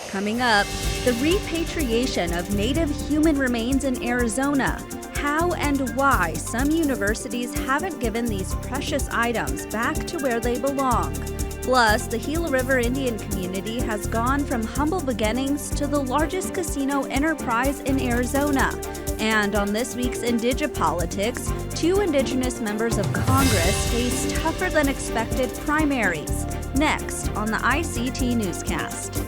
Coming up, the repatriation of native human remains in Arizona. How and why some universities haven't given these precious items back to where they belong. Plus, the Gila River Indian Community has gone from humble beginnings to the largest casino enterprise in Arizona. And on this week's IndigiPolitics, 2 Indigenous members of Congress face tougher than expected primaries. Next on the ICT Newscast.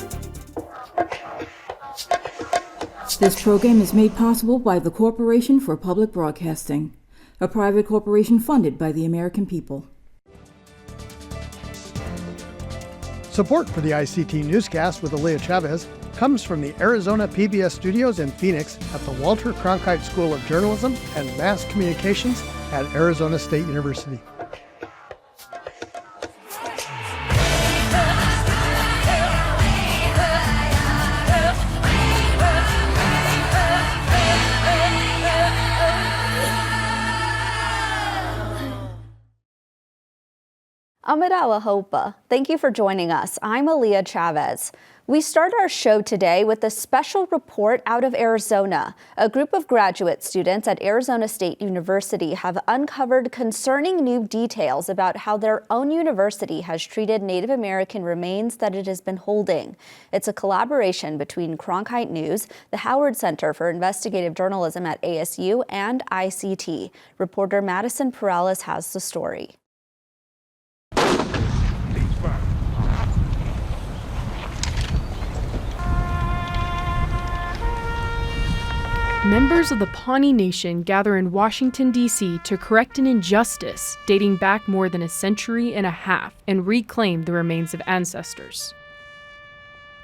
This program is made possible by the Corporation for Public Broadcasting, a private corporation funded by the American people. Support for the ICT Newscast with Aaliyah Chavez comes from the Arizona PBS studios in Phoenix at the Walter Cronkite School of Journalism and Mass Communications at Arizona State University. Amidala Hopa. Thank you for joining us. I'm Aaliyah Chavez. We start our show today with a special report out of Arizona. A group of graduate students at Arizona State University have uncovered concerning new details about how their own university has treated Native American remains that it has been holding. It's a collaboration between Cronkite News, the Howard Center for Investigative Journalism at ASU, and ICT. Reporter Madison Perales has the story. Members of the Pawnee Nation gather in Washington, D.C. to correct an injustice dating back more than a century and a half and reclaim the remains of ancestors.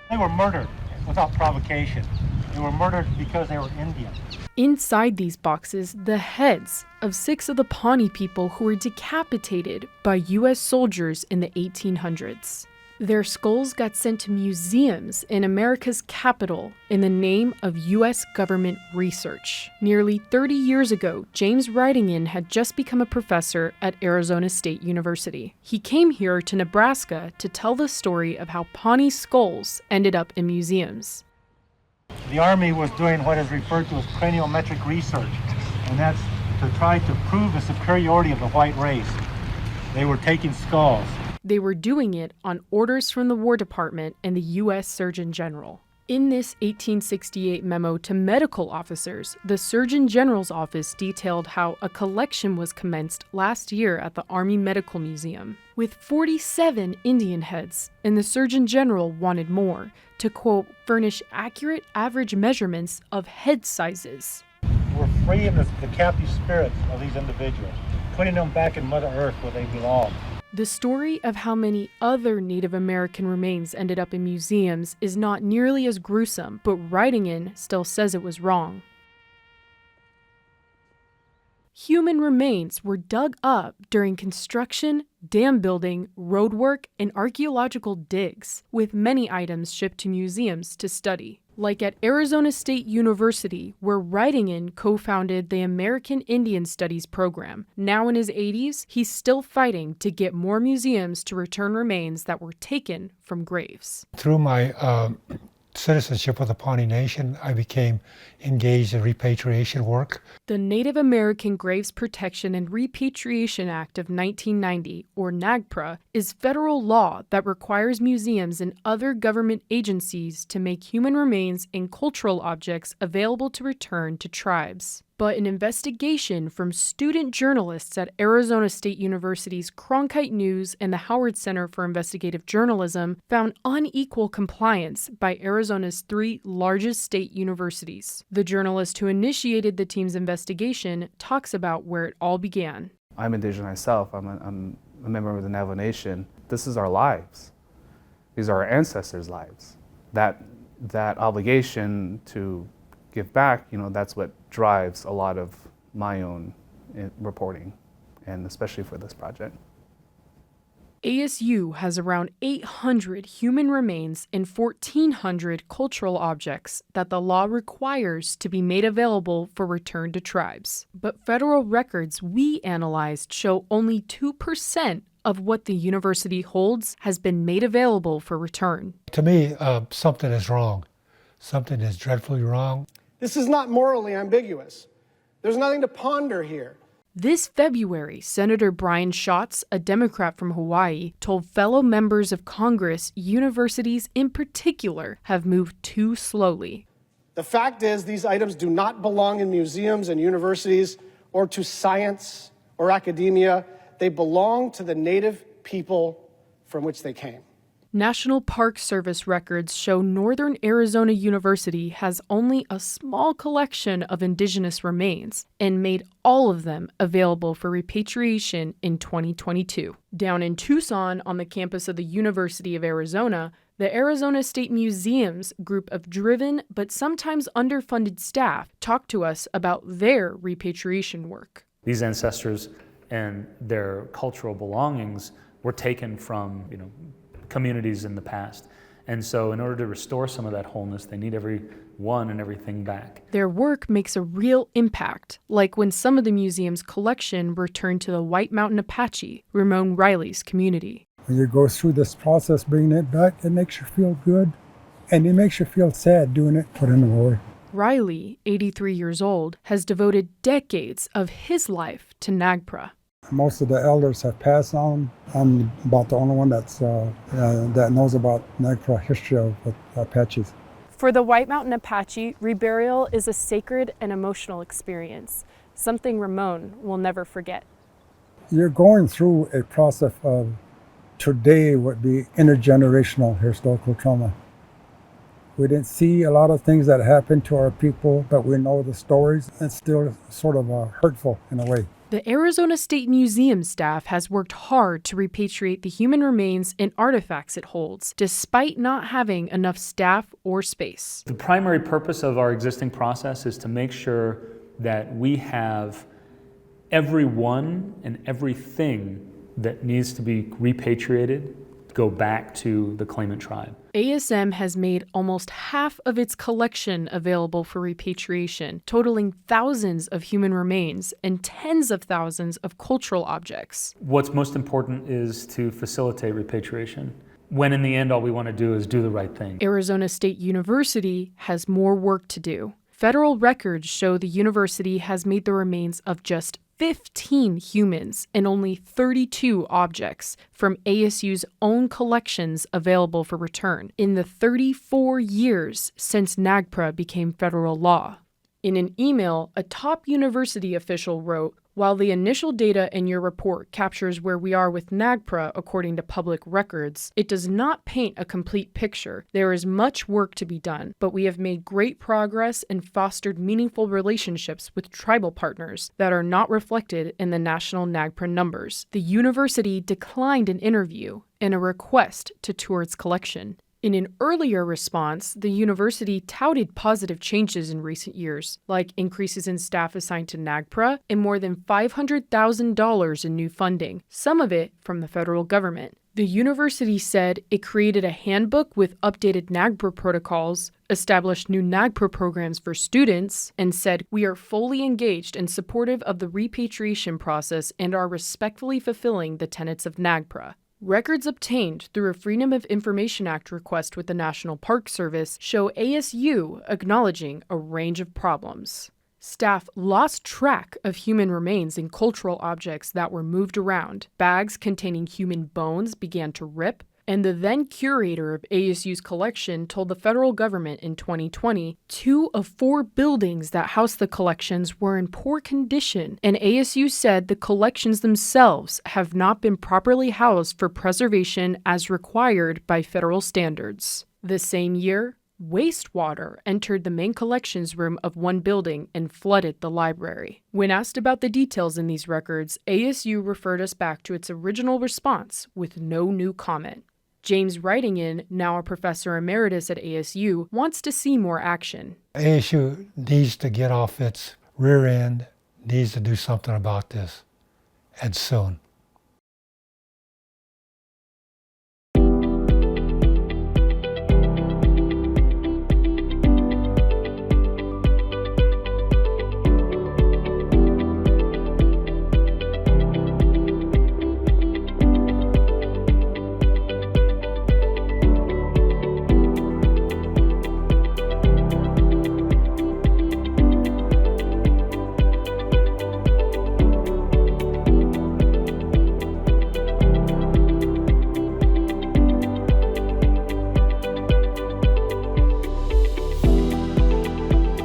They were murdered without provocation. They were murdered because they were Indian. Inside these boxes, the heads of 6 of the Pawnee people who were decapitated by U.S. soldiers in the 1800s. Their skulls got sent to museums in America's capital in the name of U.S. government research. Nearly 30 years ago, James Ridingen had just become a professor at Arizona State University. He came here to Nebraska to tell the story of how Pawnee skulls ended up in museums. The Army was doing what is referred to as craniometric research, and that's to try to prove the superiority of the white race. They were taking skulls. They were doing it on orders from the War Department and the U.S. Surgeon General. In this 1868 memo to medical officers, the Surgeon General's office detailed how a collection was commenced last year at the Army Medical Museum with 47 Indian heads, and the Surgeon General wanted more to, quote, furnish accurate average measurements of head sizes. We're freeing the captive spirits of these individuals, putting them back in Mother Earth where they belong. The story of how many other Native American remains ended up in museums is not nearly as gruesome, but Ridingen still says it was wrong. Human remains were dug up during construction, dam building, roadwork, and archaeological digs, with many items shipped to museums to study. Like at Arizona State University, where Ridingen co-founded the American Indian Studies program. Now in his 80s, he's still fighting to get more museums to return remains that were taken from graves. Through my citizenship of the Pawnee Nation, I became engaged in repatriation work. The Native American Graves Protection and Repatriation Act of 1990, or NAGPRA, is federal law that requires museums and other government agencies to make human remains and cultural objects available to return to tribes. But an investigation from student journalists at Arizona State University's Cronkite News and the Howard Center for Investigative Journalism found unequal compliance by Arizona's 3 largest state universities. The journalist who initiated the team's investigation talks about where it all began. I'm Indigenous myself. I'm a member of the Navajo Nation. This is our lives. These are our ancestors' lives. That obligation to give back, that's what drives a lot of my own reporting, and especially for this project. ASU has around 800 human remains and 1,400 cultural objects that the law requires to be made available for return to tribes. But federal records we analyzed show only 2% of what the university holds has been made available for return. To me, something is wrong. Something is dreadfully wrong. This is not morally ambiguous. There's nothing to ponder here. This February, Senator Brian Schatz, a Democrat from Hawaii, told fellow members of Congress universities in particular have moved too slowly. The fact is, these items do not belong in museums and universities or to science or academia. They belong to the native people from which they came. National Park Service records show Northern Arizona University has only a small collection of indigenous remains and made all of them available for repatriation in 2022. Down in Tucson, on the campus of the University of Arizona, the Arizona State Museum's group of driven but sometimes underfunded staff talked to us about their repatriation work. These ancestors and their cultural belongings were taken from, communities in the past. And so in order to restore some of that wholeness, they need everyone and everything back. Their work makes a real impact, like when some of the museum's collection returned to the White Mountain Apache, Ramon Riley's community. When you go through this process, bringing it back, it makes you feel good. And it makes you feel sad doing it, putting it away. Riley, 83 years old, has devoted decades of his life to NAGPRA. Most of the elders have passed on. I'm about the only one that knows about NAGPRA history of Apaches. For the White Mountain Apache, reburial is a sacred and emotional experience, something Ramon will never forget. You're going through a process of today would be intergenerational historical trauma. We didn't see a lot of things that happened to our people, but we know the stories. It's still sort of hurtful in a way. The Arizona State Museum staff has worked hard to repatriate the human remains and artifacts it holds, despite not having enough staff or space. The primary purpose of our existing process is to make sure that we have everyone and everything that needs to be repatriated go back to the claimant tribe. ASM has made almost half of its collection available for repatriation, totaling thousands of human remains and tens of thousands of cultural objects. What's most important is to facilitate repatriation, when in the end all we want to do is do the right thing. Arizona State University has more work to do. Federal records show the university has made the remains of just 15 humans and only 32 objects from ASU's own collections available for return in the 34 years since NAGPRA became federal law. In an email, a top university official wrote, "While the initial data in your report captures where we are with NAGPRA according to public records, it does not paint a complete picture. There is much work to be done, but we have made great progress and fostered meaningful relationships with tribal partners that are not reflected in the national NAGPRA numbers." The university declined an interview and a request to tour its collection. In an earlier response, the university touted positive changes in recent years, like increases in staff assigned to NAGPRA and more than $500,000 in new funding, some of it from the federal government. The university said it created a handbook with updated NAGPRA protocols, established new NAGPRA programs for students, and said, "We are fully engaged and supportive of the repatriation process and are respectfully fulfilling the tenets of NAGPRA." Records obtained through a Freedom of Information Act request with the National Park Service show ASU acknowledging a range of problems. Staff lost track of human remains and cultural objects that were moved around. Bags containing human bones began to rip, and the then curator of ASU's collection told the federal government in 2020 2 of 4 buildings that housed the collections were in poor condition, and ASU said the collections themselves have not been properly housed for preservation as required by federal standards. The same year, wastewater entered the main collections room of one building and flooded the library. When asked about the details in these records, ASU referred us back to its original response with no new comment. James Wrightington, now a professor emeritus at ASU, wants to see more action. ASU needs to get off its rear end, needs to do something about this, and soon.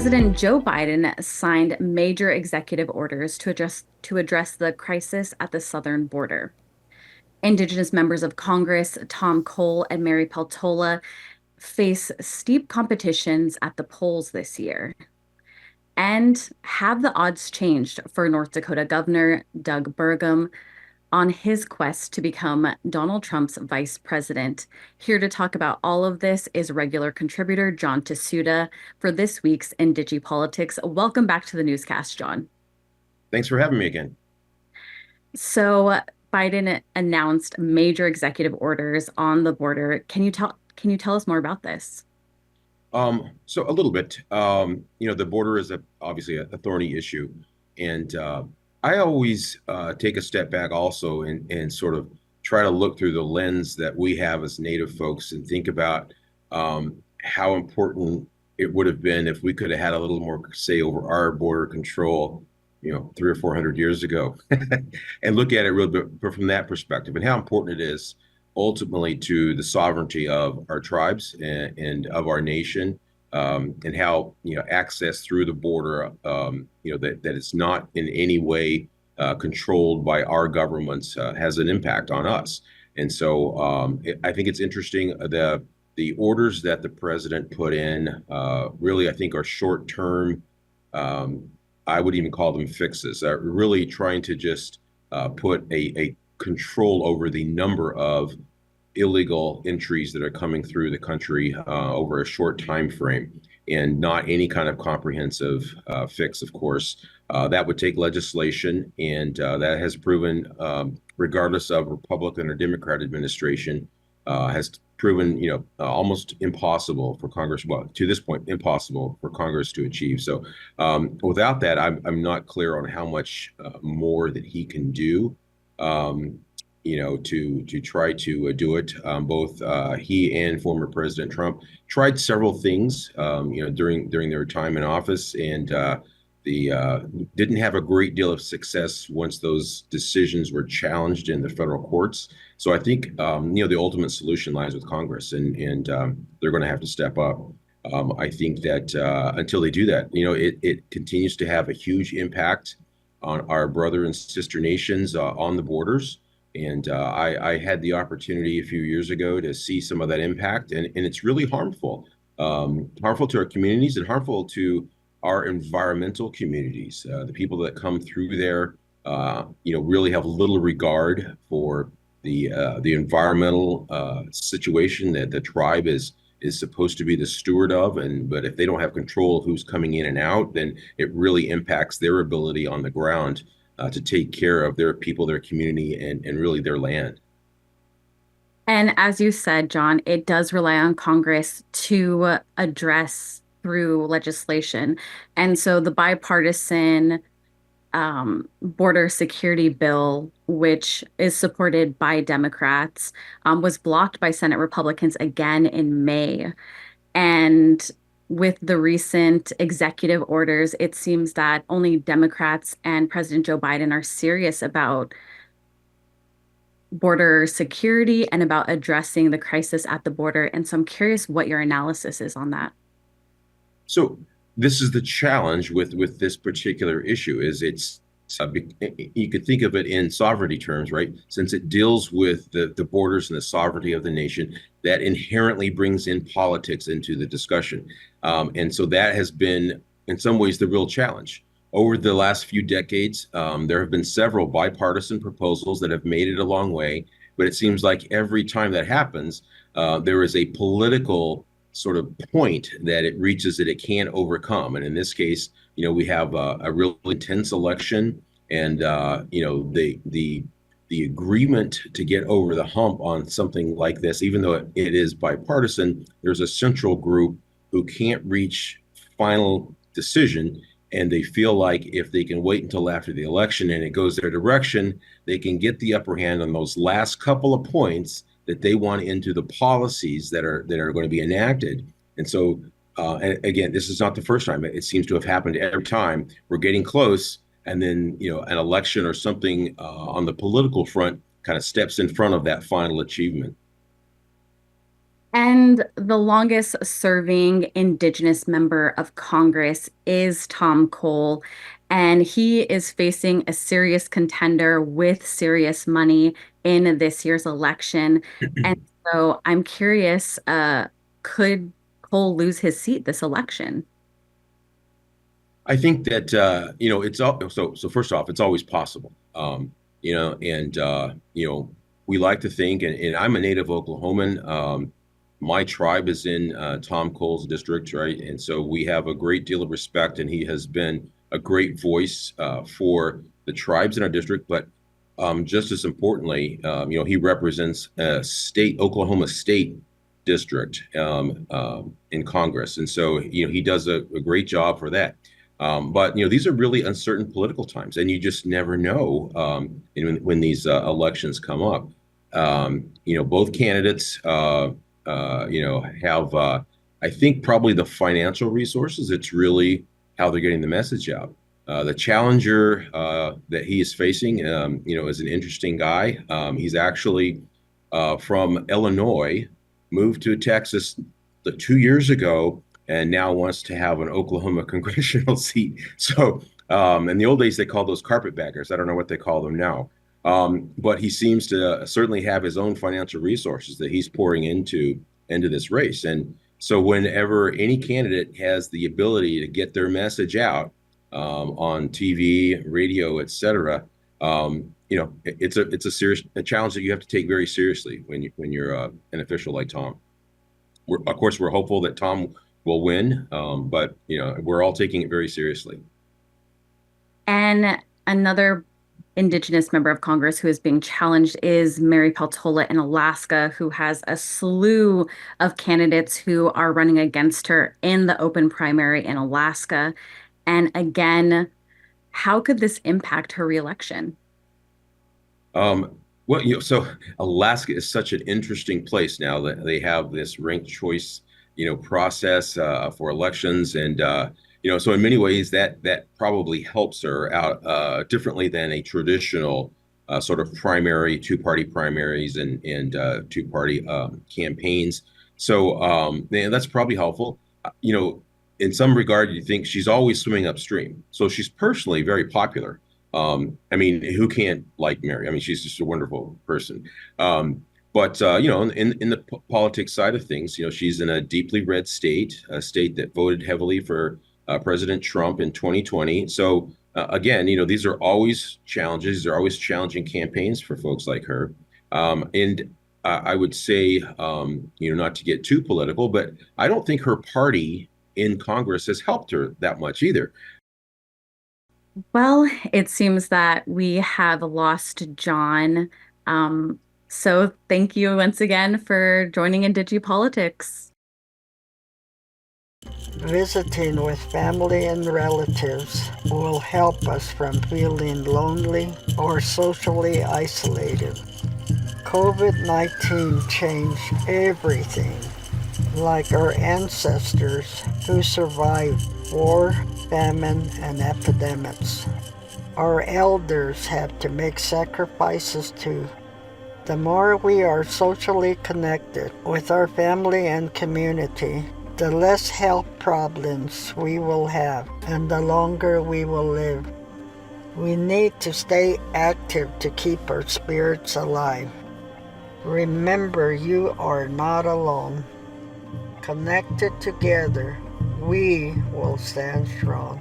President Joe Biden signed major executive orders to address the crisis at the southern border. Indigenous members of Congress, Tom Cole and Mary Peltola, face steep competitions at the polls this year. And have the odds changed for North Dakota Governor Doug Burgum on his quest to become Donald Trump's vice president? Here to talk about all of this is regular contributor John Tsuda for this week's IndigiPolitics. Welcome back to the newscast, John. Thanks for having me again. So Biden announced major executive orders on the border. Can you tell us more about this? So a little bit. The border is obviously a thorny issue, and I always take a step back also and sort of try to look through the lens that we have as Native folks and think about how important it would have been if we could have had a little more say over our border control, 300 or 400 years ago, and look at it real bit from that perspective and how important it is ultimately to the sovereignty of our tribes and of our nation, and how access through the border, that it's not in any way controlled by our governments has an impact on us. And so I think it's interesting the orders that the president put in really I think are short term. I would even call them fixes. Really trying to just put a control over the number of illegal entries that are coming through the country over a short time frame, and not any kind of comprehensive fix, of course. That would take legislation, and that has proven, regardless of Republican or Democrat administration, has proven, almost impossible for Congress, well, to this point, impossible for Congress to achieve. So without that, I'm not clear on how much more that he can do, to try to do it. Both he and former President Trump tried several things, during their time in office, and didn't have a great deal of success once those decisions were challenged in the federal courts. So I think, the ultimate solution lies with Congress, and they're going to have to step up. I think that until they do that, it continues to have a huge impact on our brother and sister nations on the borders. And I had the opportunity a few years ago to see some of that impact, and it's really harmful to our communities and harmful to our environmental communities. The people that come through there, really have little regard for the environmental situation that the tribe is supposed to be the steward of. But if they don't have control of who's coming in and out, then it really impacts their ability on the ground to take care of their people, their community, and really their land. And as you said, John, it does rely on Congress to address through legislation. And so the bipartisan border security bill, which is supported by Democrats, was blocked by Senate Republicans again in May. And with the recent executive orders, it seems that only Democrats and President Joe Biden are serious about border security and about addressing the crisis at the border. And so I'm curious what your analysis is on that. So this is the challenge with this particular issue, is you could think of it in sovereignty terms, right? Since it deals with the borders and the sovereignty of the nation, that inherently brings in politics into the discussion. And so that has been, in some ways, the real challenge. Over the last few decades, there have been several bipartisan proposals that have made it a long way, but it seems like every time that happens, there is a political sort of point that it reaches that it can't overcome. And in this case, we have a real intense election, and the agreement to get over the hump on something like this, even though it is bipartisan, there's a central group who can't reach final decision, and they feel like if they can wait until after the election and it goes their direction, they can get the upper hand on those last couple of points that they want into the policies that are going to be enacted. And so, and again, this is not the first time. It seems to have happened every time. We're getting close, and then an election or something on the political front kind of steps in front of that final achievement. And the longest serving Indigenous member of Congress is Tom Cole, and he is facing a serious contender with serious money in this year's election. And so I'm curious, could Cole lose his seat this election? I think that it's all so. First off, it's always possible, we like to think, and I'm a native Oklahoman. My tribe is in Tom Cole's district, right? And so we have a great deal of respect, and he has been a great voice for the tribes in our district. But just as importantly, he represents a state, Oklahoma State district in Congress, and so he does a great job for that. But these are really uncertain political times, and you just never know when these elections come up. Both candidates, have I think probably the financial resources. It's really how they're getting the message out. The challenger that he is facing, is an interesting guy. He's actually from Illinois, moved to Texas 2 years ago, and now wants to have an Oklahoma congressional seat. So in the old days, they called those carpetbaggers. I don't know what they call them now. But he seems to certainly have his own financial resources that he's pouring into this race. And so whenever any candidate has the ability to get their message out on TV, radio, et cetera, it's a serious challenge that you have to take very seriously when you're an official like Tom. Of course, we're hopeful that Tom will win, but we're all taking it very seriously. And another Indigenous member of Congress who is being challenged is Mary Peltola in Alaska, who has a slew of candidates who are running against her in the open primary in Alaska. And again, how could this impact her reelection? So Alaska is such an interesting place now that they have this ranked choice, process for elections, and so in many ways that probably helps her out differently than a traditional sort of primary, two-party primaries and two-party campaigns. So that's probably helpful. In some regard, you think she's always swimming upstream, so she's personally very popular. Who can't like Mary? I mean, she's just a wonderful person. But in the politics side of things, she's in a deeply red state, a state that voted heavily for President Trump in 2020. So again, these are always challenges. These are always challenging campaigns for folks like her. And I would say, not to get too political, but I don't think her party in Congress has helped her that much either. Well, it seems that we have lost John. So thank you once again for joining IndigiPolitics. Visiting with family and relatives will help us from feeling lonely or socially isolated. COVID-19 changed everything, like our ancestors who survived war, famine, and epidemics. Our elders had to make sacrifices too. The more we are socially connected with our family and community, the less health problems we will have and the longer we will live. We need to stay active to keep our spirits alive. Remember, you are not alone. Connected together, we will stand strong.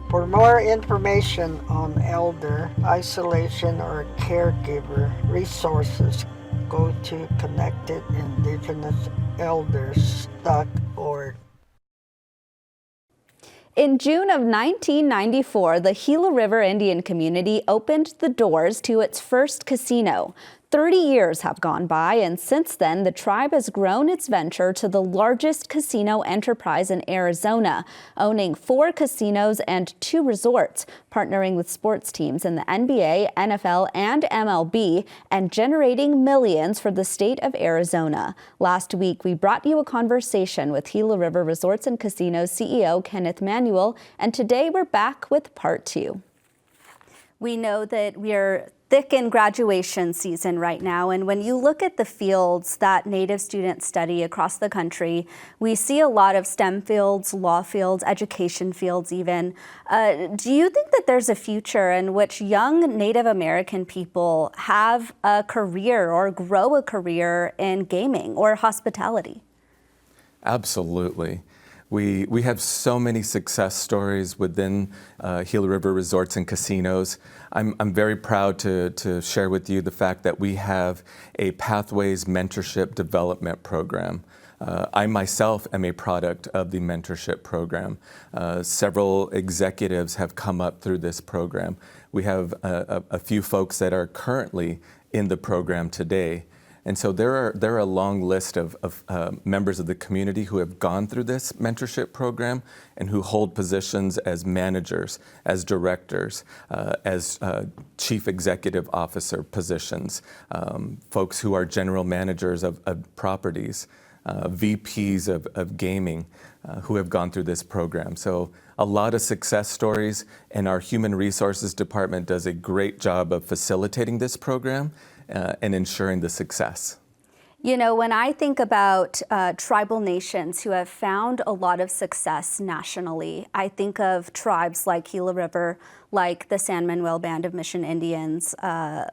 For more information on elder isolation or caregiver resources, go to connectedindigenousElders.org. In June of 1994, the Gila River Indian Community opened the doors to its first casino. 30 years have gone by, and since then, the tribe has grown its venture to the largest casino enterprise in Arizona, owning 4 casinos and 2 resorts, partnering with sports teams in the NBA, NFL, and MLB, and generating millions for the state of Arizona. Last week, we brought you a conversation with Gila River Resorts and Casinos CEO Kenneth Manuel, and today we're back with part 2. We know that we are thick in graduation season right now, and when you look at the fields that Native students study across the country, we see a lot of STEM fields, law fields, education fields even. Do you think that there's a future in which young Native American people have a career or grow a career in gaming or hospitality? Absolutely. We have so many success stories within Gila River Resorts and Casinos. I'm very proud to share with you the fact that we have a Pathways Mentorship Development Program. I myself am a product of the mentorship program. Several executives have come up through this program. We have a few folks that are currently in the program today. And so there are a long list of members of the community who have gone through this mentorship program and who hold positions as managers, as directors, as chief executive officer positions, folks who are general managers of properties, VPs of gaming who have gone through this program. So a lot of success stories, and our Human Resources Department does a great job of facilitating this program and ensuring the success. You know, when I think about tribal nations who have found a lot of success nationally, I think of tribes like Gila River, like the San Manuel Band of Mission Indians,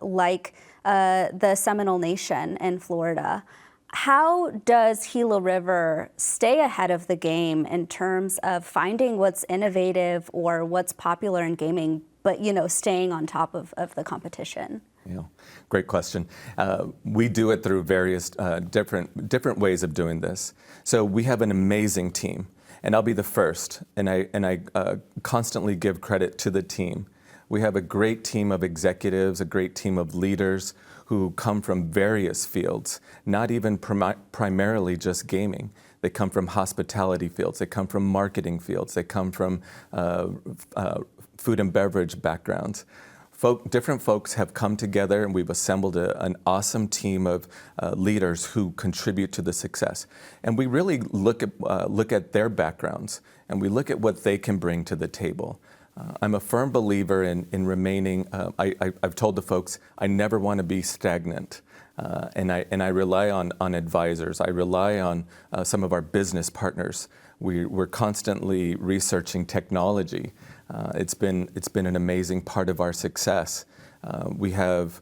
like the Seminole Nation in Florida. How does Gila River stay ahead of the game in terms of finding what's innovative or what's popular in gaming, but, you know, staying on top of the competition? Yeah, great question. We do it through various different ways of doing this. So we have an amazing team, and I'll be the first, and I constantly give credit to the team. We have a great team of executives, a great team of leaders who come from various fields, not even primarily just gaming. They come from hospitality fields, they come from marketing fields, they come from food and beverage backgrounds. Different folks have come together, and we've assembled an awesome team of leaders who contribute to the success. And we really look at their backgrounds, and we look at what they can bring to the table. I'm a firm believer in remaining. I've told the folks I never want to be stagnant, and I rely on advisors. I rely on some of our business partners. We're constantly researching technology. It's been an amazing part of our success. We have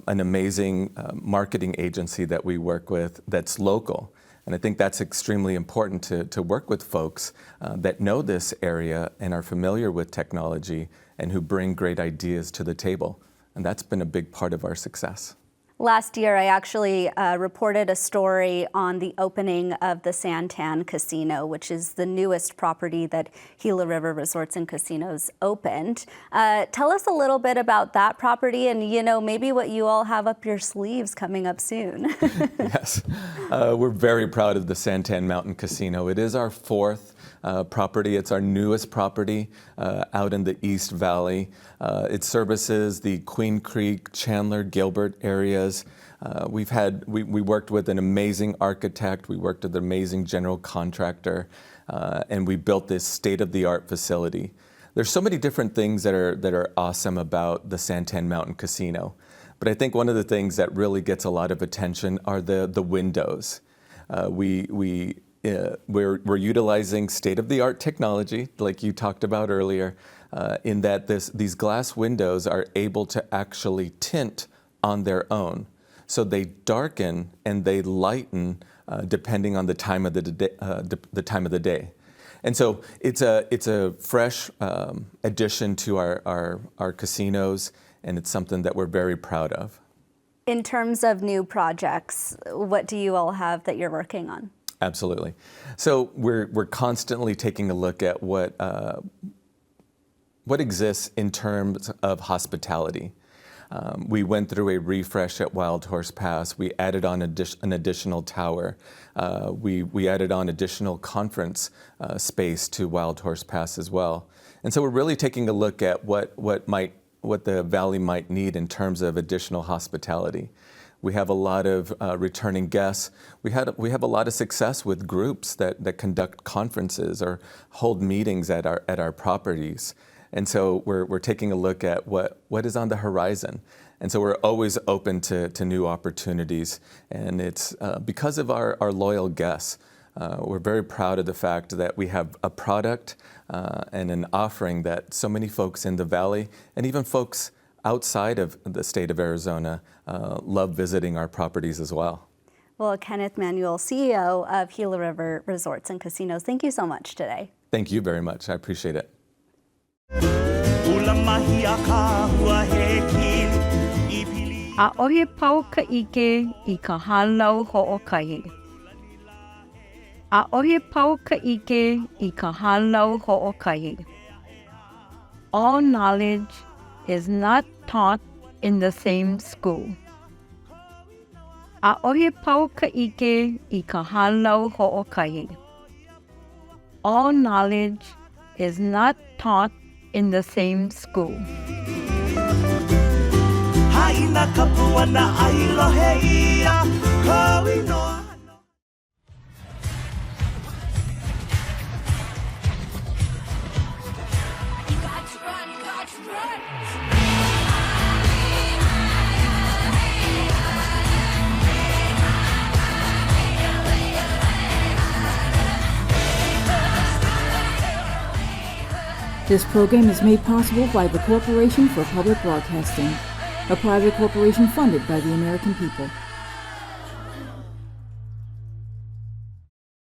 an amazing marketing agency that we work with that's local. And I think that's extremely important to work with folks that know this area and are familiar with technology and who bring great ideas to the table. And that's been a big part of our success. Last year, I actually reported a story on the opening of the Santan Casino, which is the newest property that Gila River Resorts and Casinos opened. Tell us a little bit about that property and, you know, maybe what you all have up your sleeves coming up soon. Yes, we're very proud of the Santan Mountain Casino. It is our fourth property. It's our newest property out in the East Valley. It services the Queen Creek, Chandler, Gilbert areas. We worked with an amazing architect. We worked with an amazing general contractor, and we built this state-of-the-art facility. There's so many different things that are awesome about the Santan Mountain Casino, but I think one of the things that really gets a lot of attention are the windows. We're utilizing state-of-the-art technology, like you talked about earlier, in that these glass windows are able to actually tint on their own. So they darken and they lighten depending on the time of the day. And so it's a fresh addition to our casinos, and it's something that we're very proud of. In terms of new projects, what do you all have that you're working on? Absolutely. So we're constantly taking a look at what exists in terms of hospitality. We went through a refresh at Wild Horse Pass. We added on an additional tower. We added on additional conference space to Wild Horse Pass as well. And so we're really taking a look at what the valley might need in terms of additional hospitality. We have a lot of returning guests. We have a lot of success with groups that conduct conferences or hold meetings at our properties. And so we're taking a look at what is on the horizon. And so we're always open to new opportunities. And it's because of our loyal guests. We're very proud of the fact that we have a product and an offering that so many folks in the Valley and even folks outside of the state of Arizona love visiting our properties as well. Well, Kenneth Manuel, CEO of Gila River Resorts and Casinos, thank you so much today. Thank you very much. I appreciate it. A ohe pau ka ike I ka halau ho'okahi. A ohe pau ka ike I ka halau ho'okahi. All knowledge is not taught in the same school. A ohe pau ka ike I ka halau ho'okahi. All knowledge is not taught in the same school. This program is made possible by the Corporation for Public Broadcasting, a private corporation funded by the American people.